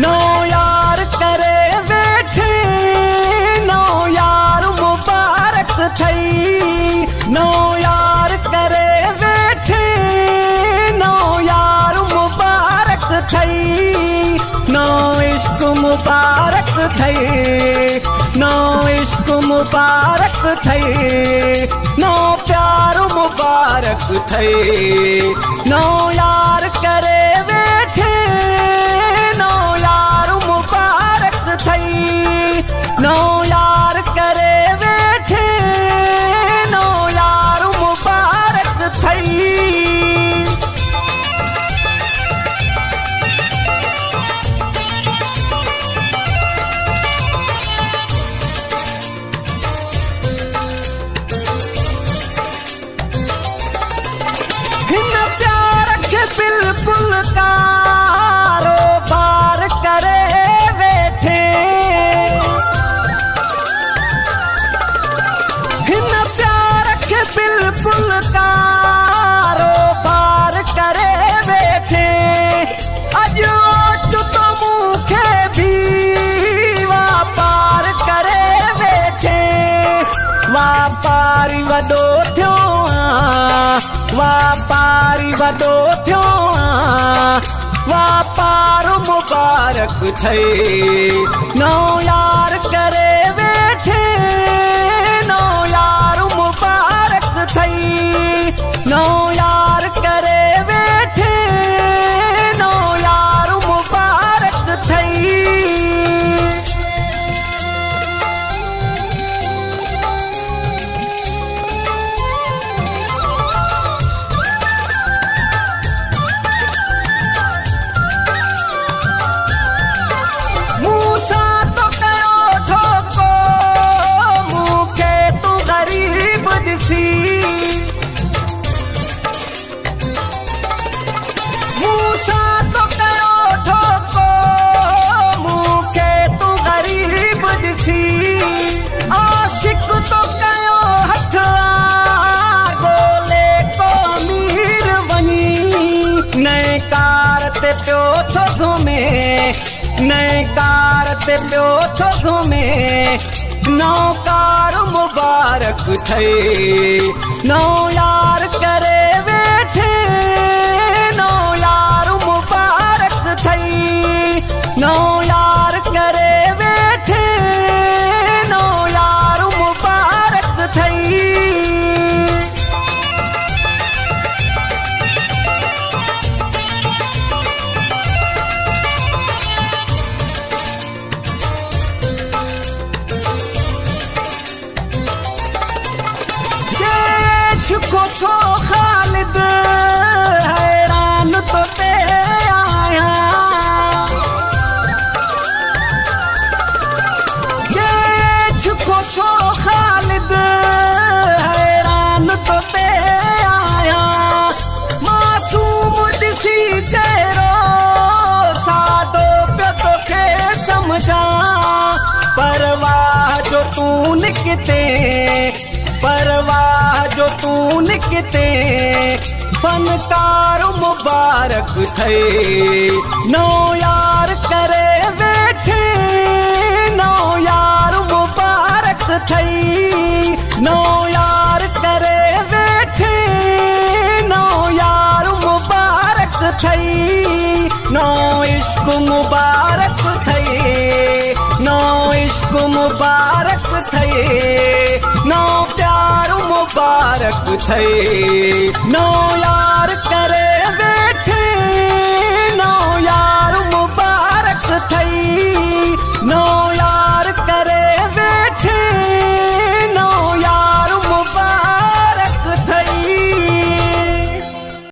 नो यार करे वेठे नो यार मुबारक थई नो यार करे वेठे नो यार मुबारक थई नो इश्क मुबारक थई नो इश्क मुबारक थई नो प्यार मुबारक थई नो यार करे वेठे नो यार मुबारक थई नो यार करे वेठे नो यार मुबारक थई। बिल्कुल कारोबार करे बैठे हिन प्यार के बिल्कुल कारोबार करे बैठे अजो चुतो मुखे भी वापार करे बैठे वापारी वडो थियो वापारी वडो थियो वापार मुबारक थई नो यार करे वेठे नो यार मुबारक थई नो यार करे वेठे नो यार मुबारक थई। मूसा तो कयो ठोको मुखे तू गरीब दिसी आशिक तो कयो हथ गोले को मीर वनी नए कार ते पियो थो घुमे नए कार ते पियो थो घुमे नौकार मुबारक थई नो यार करे वेठे नो यार मुबारक थई नो यार करे वेठे नो यार मुबारक थई। छुको छो खालिद हैरान तो ते आया ये छुको छो खालिद हैरान तो ते आया मासूम दिसी चेहरो सादो पे तो के समझा परवाह जो तू निकते परवाह जो तू निकते फनकार मुबारक थई नो यार करे वेठे नो यार मुबारक थई नो यार करे वेठे नो यार मुबारक थई नो इश्क मुबारक थई नो इश्क मुबारक थई नो प्यार मुबारक थई नो यार